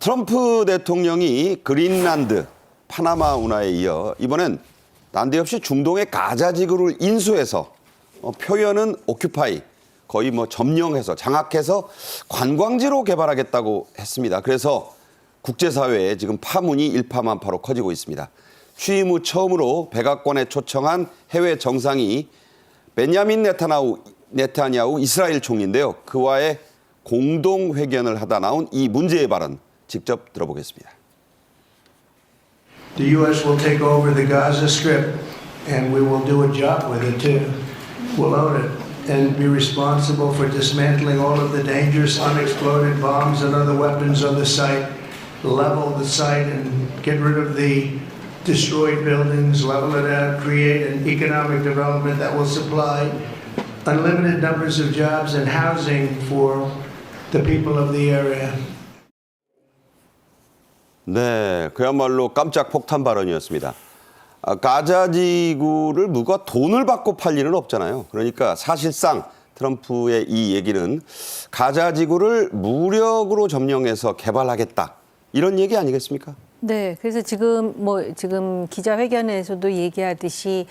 트럼프 대통령이 그린란드, 파나마 운하에 이어 이번엔 난데없이 중동의 가자 지구를 인수해서 표현은 오큐파이, 거의 점령해서 장악해서 관광지로 개발하겠다고 했습니다. 그래서 국제사회에 지금 파문이 일파만파로 커지고 있습니다. 취임 후 처음으로 백악관에 초청한 해외 정상이 베냐민 네타냐후 이스라엘 총리인데요. 그와의 공동 회견을 하다 나온 이 문제의 발언 직접 들어보겠습니다. The U.S. will take over the Gaza Strip, and we will do a job with it too. We'll own it and be responsible for dismantling all of the dangerous unexploded bombs and other weapons on the site, level the site and get rid of the destroyed buildings, level it out, create an economic development that will supply unlimited numbers of jobs and housing for the people of the area. 네, 그야말로 깜짝 폭탄 발언이었습니다. 가자 지구를 누가 돈을 받고 팔 일은 없잖아요. 그러니까 사실상 트럼프의 이 얘기는 가자 지구를 무력으로 점령해서 개발하겠다. 이런 얘기 아니겠습니까? 네, 그래서 지금 기자회견에서도 얘기하듯이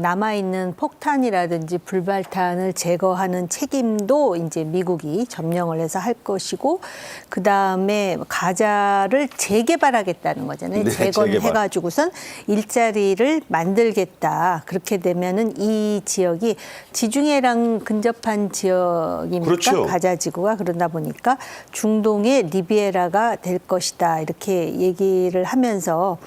남아있는 폭탄이라든지 불발탄을 제거하는 책임도 이제 미국이 점령을 해서 할 것이고, 그 다음에 가자를 재개발하겠다는 거잖아요. 네, 재건해가지고선 일자리를 만들겠다. 그렇게 되면은 이 지역이 지중해랑 근접한 지역입니까? 그렇죠. 가자 지구가. 그러다 보니까 중동의 리비에라가 될 것이다. 이렇게 얘기를 하면서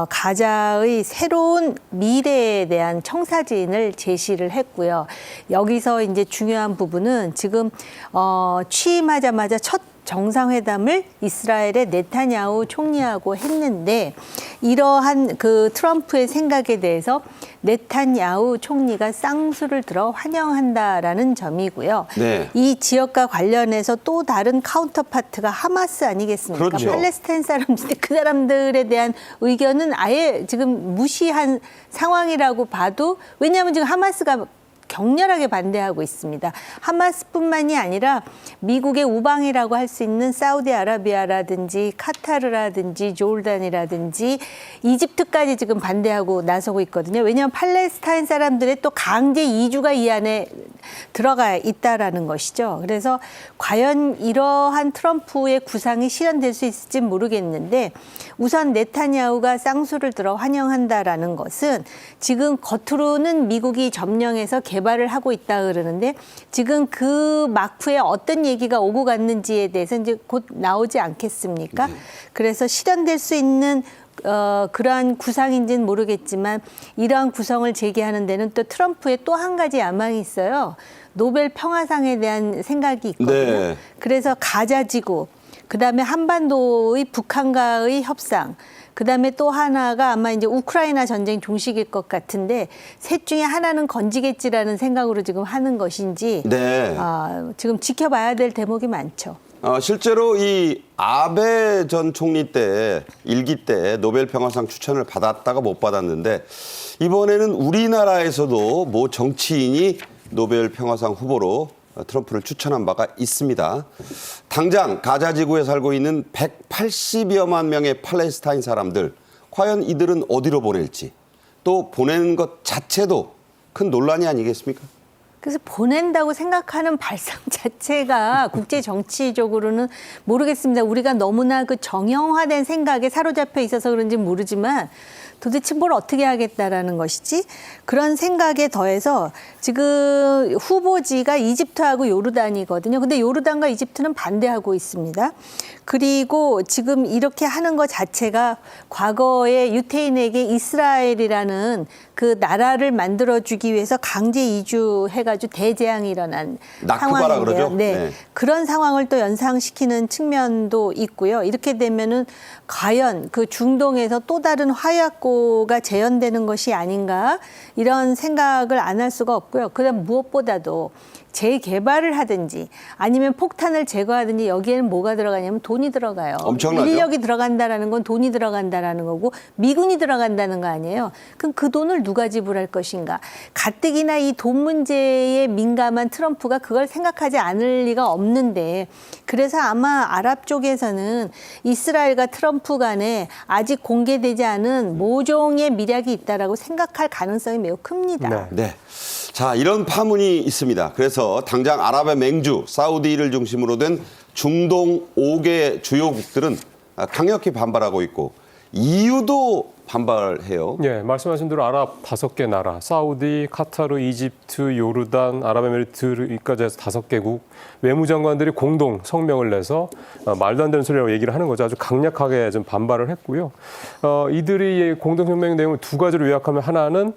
가자의 새로운 미래에 대한 청사진을 제시를 했고요. 여기서 이제 중요한 부분은 지금 취임하자마자 첫 정상회담을 이스라엘의 네타냐후 총리하고 했는데, 이러한 그 트럼프의 생각에 대해서 네타냐후 총리가 쌍수를 들어 환영한다라는 점이고요. 네. 이 지역과 관련해서 또 다른 카운터파트가 하마스 아니겠습니까? 그렇죠. 팔레스타인 사람인데 그 사람들에 대한 의견은 아예 지금 무시한 상황이라고 봐도, 왜냐하면 지금 하마스가 격렬하게 반대하고 있습니다. 하마스뿐만이 아니라 미국의 우방이라고 할 수 있는 사우디아라비아라든지 카타르라든지 조르단이라든지 이집트까지 지금 반대하고 나서고 있거든요. 왜냐하면 팔레스타인 사람들의 또 강제 이주가 이 안에 들어가 있다라는 것이죠. 그래서 과연 이러한 트럼프의 구상이 실현될 수 있을지 모르겠는데, 우선 네타냐후가 쌍수를 들어 환영한다라는 것은 지금 겉으로는 미국이 점령해서 개발을 하고 있다 그러는데, 지금 그 막후에 어떤 얘기가 오고 갔는지에 대해서 이제 곧 나오지 않겠습니까? 그래서 실현될 수 있는 그러한 구상인지는 모르겠지만, 이러한 구성을 제기하는 데는 또 트럼프의 또 한 가지 야망이 있어요. 노벨 평화상에 대한 생각이 있거든요. 네. 그래서 가자지구, 그다음에 한반도의 북한과의 협상, 그다음에 또 하나가 아마 이제 우크라이나 전쟁 종식일 것 같은데, 셋 중에 하나는 건지겠지라는 생각으로 지금 하는 것인지, 네. 지금 지켜봐야 될 대목이 많죠. 실제로 이 아베 전 총리 때 일기 때 노벨 평화상 추천을 받았다가 못 받았는데, 이번에는 우리나라에서도 모 정치인이 노벨 평화상 후보로 트럼프를 추천한 바가 있습니다. 당장 가자 지구에 살고 있는 180여만 명의 팔레스타인 사람들, 과연 이들은 어디로 보낼지, 또 보내는 것 자체도 큰 논란이 아니겠습니까? 그래서 보낸다고 생각하는 발상 자체가 국제 정치적으로는 모르겠습니다. 우리가 너무나 그 정형화된 생각에 사로잡혀 있어서 그런지 모르지만, 도대체 뭘 어떻게 하겠다라는 것이지? 그런 생각에 더해서 지금 후보지가 이집트하고 요르단이거든요. 근데 요르단과 이집트는 반대하고 있습니다. 그리고 지금 이렇게 하는 것 자체가 과거에 유태인에게 이스라엘이라는 그 나라를 만들어주기 위해서 강제 이주해가지고 대재앙이 일어난 낙후바라 그러죠? 네. 네. 그런 상황을 또 연상시키는 측면도 있고요. 이렇게 되면은 과연 그 중동에서 또 다른 화약고가 재현되는 것이 아닌가, 이런 생각을 안 할 수가 없고요. 그다음 무엇보다도 재개발을 하든지 아니면 폭탄을 제거하든지 여기에는 뭐가 들어가냐면 돈이 들어가요. 엄청나죠. 인력이 들어간다라는 건 돈이 들어간다라는 거고 미군이 들어간다는 거 아니에요. 그럼 그 돈을 누가 지불할 것인가? 가뜩이나 이 돈 문제에 민감한 트럼프가 그걸 생각하지 않을 리가 없는데 그래서 아마 아랍 쪽에서는 이스라엘과 트럼프 간에 아직 공개되지 않은 모종의 미략이 있다라고 생각할 가능성이 매우 큽니다. 네. 자, 이런 파문이 있습니다. 그래서 당장 아랍의 맹주 사우디를 중심으로 된 중동 5개 주요국들은 강력히 반발하고 있고 EU도 반발해요. 예, 말씀하신 대로 아랍 5개 나라, 사우디, 카타르, 이집트, 요르단, 아랍에미리트까지 해서 5개국 외무장관들이 공동 성명을 내서 말도 안 되는 소리라고 얘기를 하는 거죠. 아주 강력하게 좀 반발을 했고요. 이들이 공동 성명 내용을 2가지로 요약하면 하나는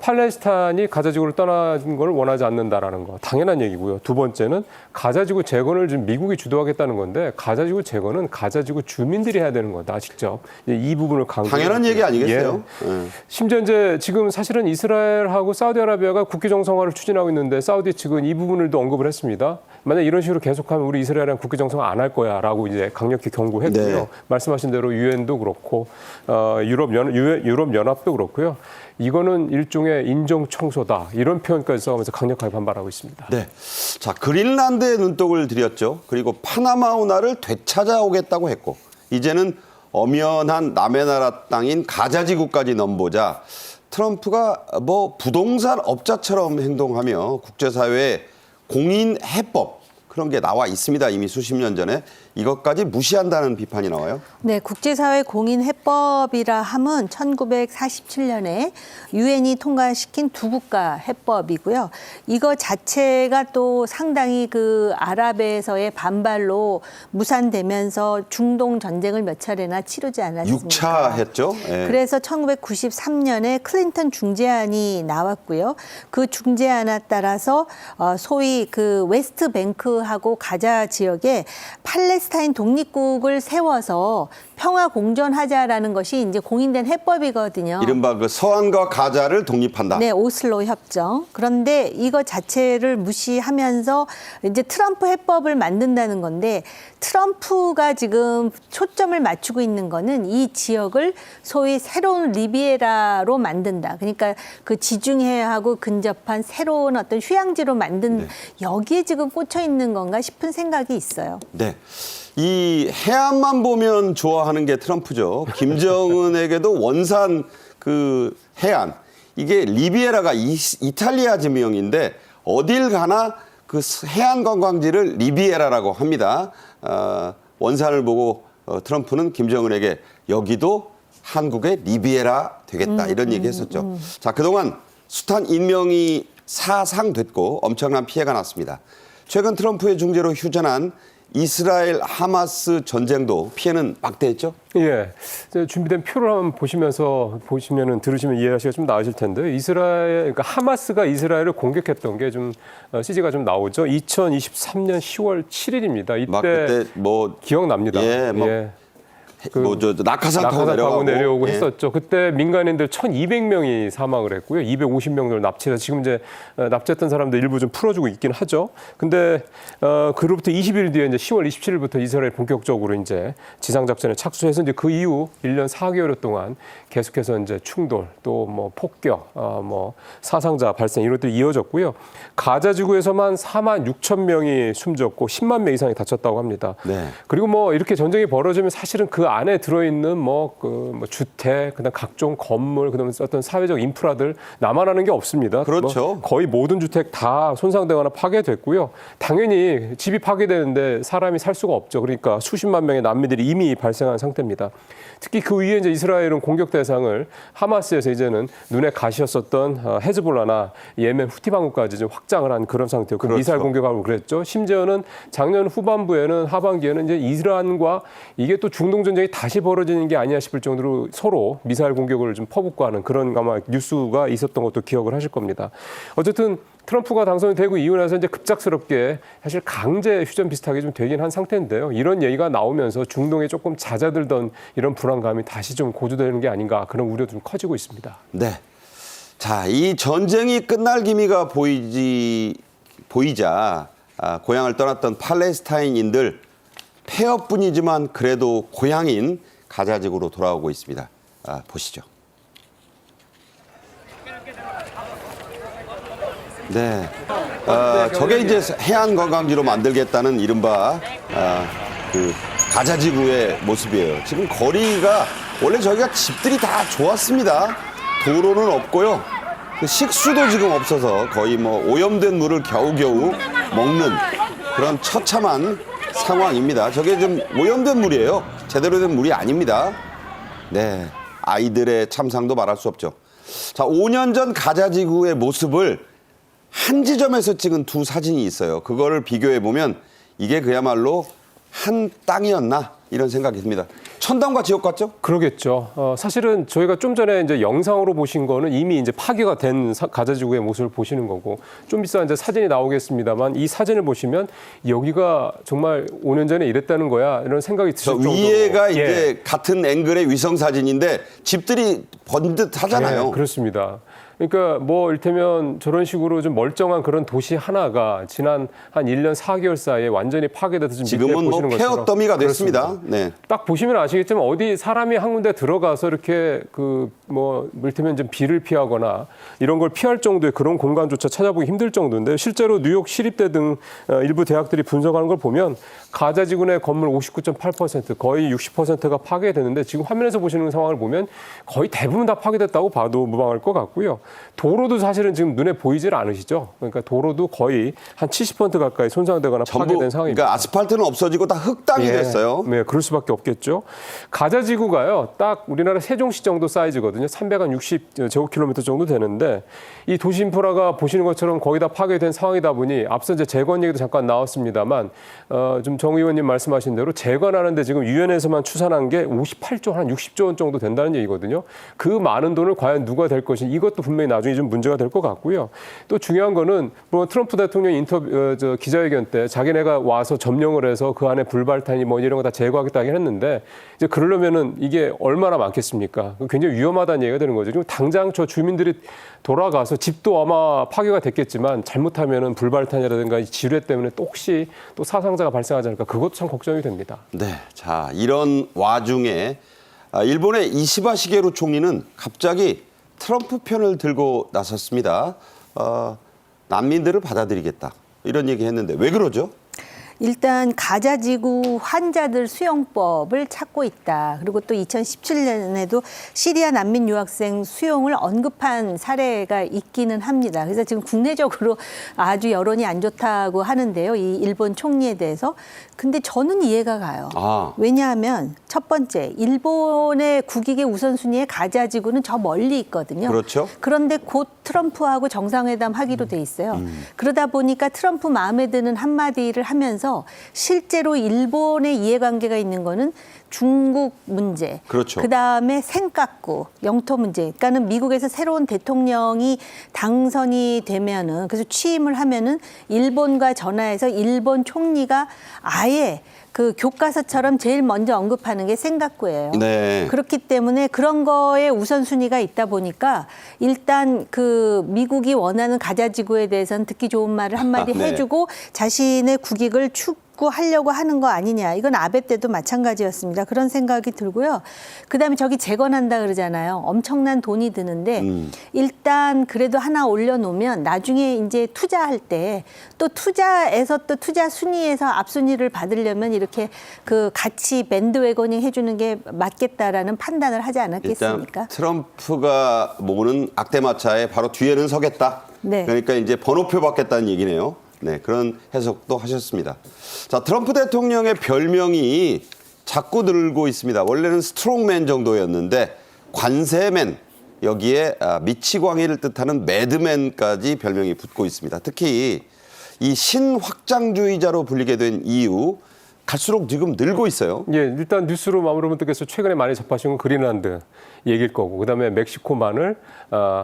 팔레스타인이 가자지구를 떠나는 걸 원하지 않는다라는 거. 당연한 얘기고요. 2번째는 가자지구 재건을 지금 미국이 주도하겠다는 건데 가자지구 재건은 가자지구 주민들이 해야 되는 거다. 직접. 이 부분을 강조. 당연한 얘기 아니겠어요? 예. 심지어 이제 지금 사실은 이스라엘하고 사우디아라비아가 국교 정상화를 추진하고 있는데 사우디 측은 이 부분을 또 언급을 했습니다. 만약 이런 식으로 계속하면 우리 이스라엘이랑 국교 정상화 안 할 거야라고 이제 강력히 경고했고요. 네. 말씀하신 대로 유엔도 그렇고 유럽 연합도 그렇고요. 이거는 일종의 인종 청소다 이런 표현까지 써가면서 강력하게 반발하고 있습니다. 네. 자, 그린란드에 눈독을 들였죠. 그리고 파나마 운하를 되찾아오겠다고 했고 이제는 엄연한 남의 나라 땅인 가자지구까지 넘보자 트럼프가 뭐 부동산 업자처럼 행동하며 국제사회에 공인 해법 그런 게 나와 있습니다. 이미 수십 년 전에 이것까지 무시한다는 비판이 나와요. 네, 국제사회 공인 해법이라 함은 1947년에 유엔이 통과시킨 두 국가 해법이고요. 이거 자체가 또 상당히 그 아랍에서의 반발로 무산되면서 중동 전쟁을 몇 차례나 치르지 않았습니까? 6차 했죠. 예. 그래서 1993년에 클린턴 중재안이 나왔고요. 그 중재안에 따라서 소위 그 웨스트뱅크하고 가자 지역에 팔레스타인 독립국을 세워서 평화 공존하자라는 것이 이제 공인된 해법이거든요. 이른바 그 서안과 가자를 독립한다. 네, 오슬로 협정. 그런데 이거 자체를 무시하면서 이제 트럼프 해법을 만든다는 건데 트럼프가 지금 초점을 맞추고 있는 거는 이 지역을 소위 새로운 리비에라로 만든다. 그러니까 그 지중해하고 근접한 새로운 어떤 휴양지로 만든 여기에 지금 꽂혀 있는 건가 싶은 생각이 있어요. 네. 이 해안만 보면 좋아하는 게 트럼프죠. 김정은에게도 원산 그 해안 이게 리비에라가 이탈리아 지명인데 어딜 가나 그 해안 관광지를 리비에라라고 합니다. 원산을 보고 트럼프는 김정은에게 여기도 한국의 리비에라 되겠다 이런 얘기 했었죠. 자, 그동안 숱한 인명이 사상됐고 엄청난 피해가 났습니다. 최근 트럼프의 중재로 휴전한 이스라엘 하마스 전쟁도 피해는 막대했죠? 예. 준비된 표를 한번 보시면은 들으시면 이해하시기가 좀 나으실 텐데 그러니까 하마스가 이스라엘을 공격했던 게 좀 CG가 좀 나오죠. 2023년 10월 7일입니다. 이때 막 그때 뭐 기억납니다. 예, 뭐 낙하산 타고 내려오고 예. 했었죠. 그때 민간인들 1,200명이 사망을 했고요. 250명을 납치해서 지금 이제 납치했던 사람들 일부 좀 풀어주고 있긴 하죠. 근데 그로부터 20일 뒤에 이제 10월 27일부터 이스라엘 본격적으로 이제 지상 작전에 착수해서 이제 그 이후 1년 4개월 동안 계속해서 이제 충돌 또 뭐 폭격, 뭐 사상자 발생 이런 것들이 이어졌고요. 가자 지구에서만 4만 6천 명이 숨졌고 10만 명 이상이 다쳤다고 합니다. 네. 그리고 뭐 이렇게 전쟁이 벌어지면 사실은 그 안에 들어있는 뭐 주택, 그다음 각종 건물, 그다음 어떤 사회적 인프라들 남아나는 게 없습니다. 그렇죠. 뭐 거의 모든 주택 다 손상되거나 파괴됐고요. 당연히 집이 파괴되는데 사람이 살 수가 없죠. 그러니까 수십만 명의 난민들이 이미 발생한 상태입니다. 특히 그 위에 이제 이스라엘은 공격 대상을 하마스에서 이제는 눈에 가시였었던 헤즈볼라나 예멘 후티 방구까지 좀 확장을 한 그런 상태였고 그렇죠. 미사일 공격하고 그랬죠. 심지어는 작년 후반부에는 하반기에는 이제 이란과 이게 또 중동 전쟁이 다시 벌어지는 게 아니냐 싶을 정도로 서로 미사일 공격을 좀 퍼붓고 하는 그런 아마 뉴스가 있었던 것도 기억을 하실 겁니다. 어쨌든 트럼프가 당선이 되고 이후 나서 이제 급작스럽게 사실 강제 휴전 비슷하게 좀 되긴 한 상태인데요. 이런 얘기가 나오면서 중동에 조금 잦아들던 이런 불안감이 다시 좀 고조되는 게 아닌가 그런 우려도 좀 커지고 있습니다. 네. 자, 이 전쟁이 끝날 기미가 보이자 고향을 떠났던 팔레스타인인들 폐허뿐이지만 그래도 고향인 가자지구로 돌아오고 있습니다. 보시죠. 네, 저게 이제 해안 관광지로 만들겠다는 이른바 그 가자지구의 모습이에요. 지금 거리가 원래 저희가 집들이 다 좋았습니다. 도로는 없고요. 그 식수도 지금 없어서 거의 뭐 오염된 물을 겨우겨우 먹는 그런 처참한 상황입니다. 저게 좀 오염된 물이에요. 제대로 된 물이 아닙니다. 네, 아이들의 참상도 말할 수 없죠. 자, 5년 전 가자지구의 모습을 한 지점에서 찍은 두 사진이 있어요. 그거를 비교해 보면 이게 그야말로 한 땅이었나 이런 생각이 듭니다. 천당과 지옥 같죠? 그러겠죠. 사실은 저희가 좀 전에 이제 영상으로 보신 거는 이미 이제 파괴가 된 가자지구의 모습을 보시는 거고 좀 이따 이제 사진이 나오겠습니다만 이 사진을 보시면 여기가 정말 5년 전에 이랬다는 거야 이런 생각이 드실 정도로 위에가 이제 같은 앵글의 위성 사진인데 집들이 번듯하잖아요. 네, 그렇습니다. 그러니까 뭐 이를테면 저런 식으로 좀 멀쩡한 그런 도시 하나가 지난 한 1년 4개월 사이에 완전히 파괴돼서 지금은 뭐 폐허 더미가 됐습니다. 네. 딱 보시면 아시겠지만 어디 사람이 한 군데 들어가서 이렇게 그 뭐 이를테면 좀 비를 피하거나 이런 걸 피할 정도의 그런 공간조차 찾아보기 힘들 정도인데 실제로 뉴욕 시립대 등 일부 대학들이 분석하는 걸 보면 가자지구 내 건물 59.8% 거의 60%가 파괴됐는데 지금 화면에서 보시는 상황을 보면 거의 대부분 다 파괴됐다고 봐도 무방할 것 같고요. 도로도 사실은 지금 눈에 보이질 않으시죠. 그러니까 도로도 거의 한 70% 가까이 손상되거나 파괴된 상황입니다. 그러니까 아스팔트는 없어지고 다 흙땅이 됐어요. 네, 그럴 수밖에 없겠죠. 가자지구가요, 딱 우리나라 세종시 정도 사이즈거든요. 360제곱킬로미터 정도 되는데 이 도시 인프라가 보시는 것처럼 거의 다 파괴된 상황이다 보니 앞서 이제 재건 얘기도 잠깐 나왔습니다만 좀 정 의원님 말씀하신 대로 재건하는데 지금 유엔에서만 추산한 게 58조 한 60조 원 정도 된다는 얘기거든요. 그 많은 돈을 과연 누가 될 것인지 이것도 분명히 나중에 좀 문제가 될 것 같고요. 또 중요한 거는 뭐 트럼프 대통령 기자회견 때 자기네가 와서 점령을 해서 그 안에 불발탄이 뭐 이런 거 다 제거하겠다 하긴 했는데 이제 그러려면은 이게 얼마나 많겠습니까? 굉장히 위험하다는 얘기가 되는 거죠. 지금 당장 저 주민들이 돌아가서 집도 아마 파괴가 됐겠지만 잘못하면은 불발탄이라든가 지뢰 때문에 또 혹시 또 사상자가 발생하지 않을까 그것도 참 걱정이 됩니다. 네, 자 이런 와중에 일본의 이시바 시게루 총리는 갑자기 트럼프 편을 들고 나섰습니다. 난민들을 받아들이겠다 이런 얘기했는데 왜 그러죠? 일단 가자지구 환자들 수용법을 찾고 있다. 그리고 또 2017년에도 시리아 난민 유학생 수용을 언급한 사례가 있기는 합니다. 그래서 지금 국내적으로 아주 여론이 안 좋다고 하는데요. 이 일본 총리에 대해서. 근데 저는 이해가 가요. 왜냐하면 첫 번째, 일본의 국익의 우선순위에 가자지구는 저 멀리 있거든요. 그렇죠. 그런데 곧 트럼프하고 정상회담 하기로 돼 있어요. 그러다 보니까 트럼프 마음에 드는 한마디를 하면서 실제로 일본의 이해관계가 있는 거는 중국 문제, 그렇죠. 그다음에 센카쿠 영토 문제. 그러니까는 미국에서 새로운 대통령이 당선이 되면은 그래서 취임을 하면은 일본과 전화해서 일본 총리가 아예 그 교과서처럼 제일 먼저 언급하는 게 센카쿠예요. 네. 그렇기 때문에 그런 거에 우선순위가 있다 보니까 일단 그 미국이 원하는 가자지구에 대해서는 듣기 좋은 말을 한마디 네. 해주고 자신의 국익을 추구하려고 하는 거 아니냐. 이건 아베 때도 마찬가지였습니다. 그런 생각이 들고요. 그다음에 저기 재건한다 그러잖아요. 엄청난 돈이 드는데 일단 그래도 하나 올려놓으면 나중에 이제 투자할 때 또 투자에서 또 투자 순위에서 앞순위를 받으려면 이렇게 그 같이 밴드웨거닝 해주는 게 맞겠다라는 판단을 하지 않았겠습니까? 일단 트럼프가 모으는 악대마차에 바로 뒤에는 서겠다. 네. 그러니까 이제 번호표 받겠다는 얘기네요. 네, 그런 해석도 하셨습니다. 자, 트럼프 대통령의 별명이 자꾸 늘고 있습니다. 원래는 스트롱맨 정도였는데 관세맨, 여기에 미치광이를 뜻하는 매드맨까지 별명이 붙고 있습니다. 특히 이 신확장주의자로 불리게 된 이유, 갈수록 지금 늘고 있어요. 예, 일단 뉴스로 마무리하면 듣겠어요. 최근에 많이 접하신 건 그린란드 얘기일 거고, 그다음에 멕시코 마늘,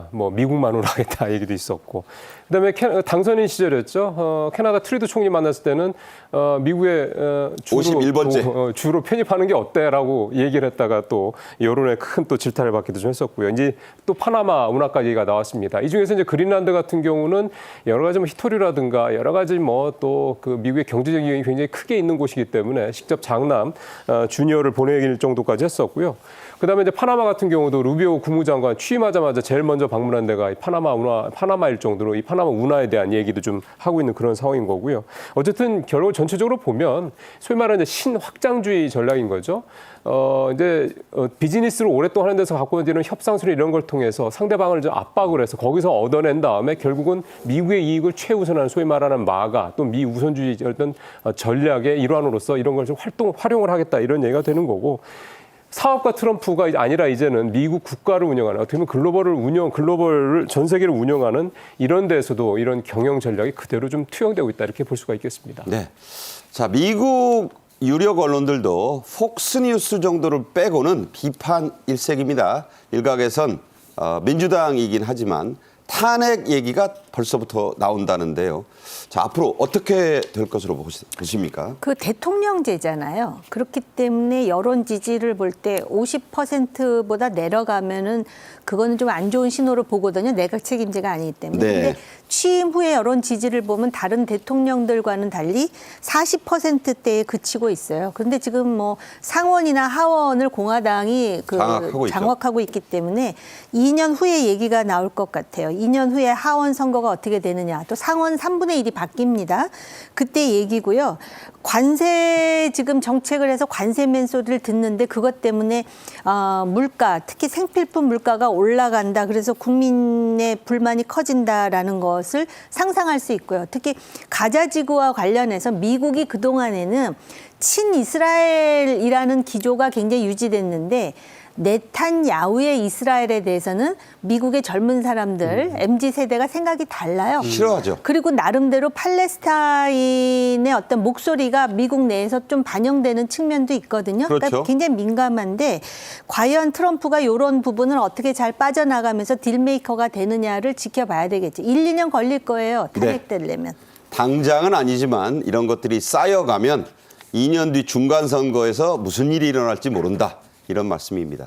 뭐 미국 마늘 하겠다 얘기도 있었고, 그다음에 당선인 시절이었죠. 캐나다 트루도 총리 만났을 때는 미국의 주로 51번째. 주로 편입하는 게 어때라고 얘기를 했다가 또 여론에 큰 또 질타를 받기도 좀 했었고요. 이제 또 파나마 운하까지 얘기가 나왔습니다. 이 중에서 이제 그린란드 같은 경우는 여러 가지 뭐 히토리라든가 여러 가지 뭐 또 그 미국의 경제적 이익이 굉장히 크게 있는 곳이기 때문에 직접 장남 주니어를 보내길 정도까지 했었고요. 그다음에 이제 파나마 같은 경우도 루비오 국무장관 취임하자마자 제일 먼저 방문한 데가 이 파나마일 정도로 이 파나마 운하에 대한 얘기도 좀 하고 있는 그런 상황인 거고요. 어쨌든 결국 전체적으로 보면 소위 말하는 이제 신확장주의 전략인 거죠. 비즈니스를 오랫동안 하는 데서 갖고 있는 협상술 이런 걸 통해서 상대방을 좀 압박을 해서 거기서 얻어낸 다음에 결국은 미국의 이익을 최우선하는 소위 말하는 마가 또 미 우선주의 어떤 전략의 일환으로서 이런 걸 좀 활용을 하겠다 이런 얘기가 되는 거고. 사업가 트럼프가 아니라 이제는 미국 국가를 운영하는 어떻게 보면 글로벌을 전 세계를 운영하는 이런 데서도 이런 경영 전략이 그대로 좀 투영되고 있다 이렇게 볼 수가 있겠습니다. 네. 자, 미국 유력 언론들도 폭스뉴스 정도를 빼고는 비판 일색입니다. 일각에선 민주당이긴 하지만 탄핵 얘기가 벌써부터 나온다는데요. 자, 앞으로 어떻게 될 것으로 보십니까? 그 대통령제잖아요. 그렇기 때문에 여론 지지를 볼 때 50%보다 내려가면은 그거는 좀 안 좋은 신호로 보거든요. 내각 책임제가 아니기 때문에. 네. 근데 취임 후에 여론 지지를 보면 다른 대통령들과는 달리 40%대에 그치고 있어요. 그런데 지금 뭐 상원이나 하원을 공화당이 장악하고 있기 때문에 2년 후에 얘기가 나올 것 같아요. 2년 후에 하원 선거가 어떻게 되느냐. 또 상원 3분의 1이 바뀝니다. 그때 얘기고요. 관세 지금 정책을 해서 관세 맨소리를 듣는데 그것 때문에 물가, 특히 생필품 물가가 올라간다. 그래서 국민의 불만이 커진다라는 것을 상상할 수 있고요. 특히 가자 지구와 관련해서 미국이 그동안에는 친이스라엘이라는 기조가 굉장히 유지됐는데 네탄야후의 이스라엘에 대해서는 미국의 젊은 사람들, MZ세대가 생각이 달라요. 싫어하죠. 그리고 나름대로 팔레스타인의 어떤 목소리가 미국 내에서 좀 반영되는 측면도 있거든요. 그렇죠. 그러니까 굉장히 민감한데 과연 트럼프가 이런 부분을 어떻게 잘 빠져나가면서 딜메이커가 되느냐를 지켜봐야 되겠죠. 1, 2년 걸릴 거예요. 탄핵되려면. 당장은 아니지만 이런 것들이 쌓여가면 2년 뒤 중간선거에서 무슨 일이 일어날지 모른다. 이런 말씀입니다.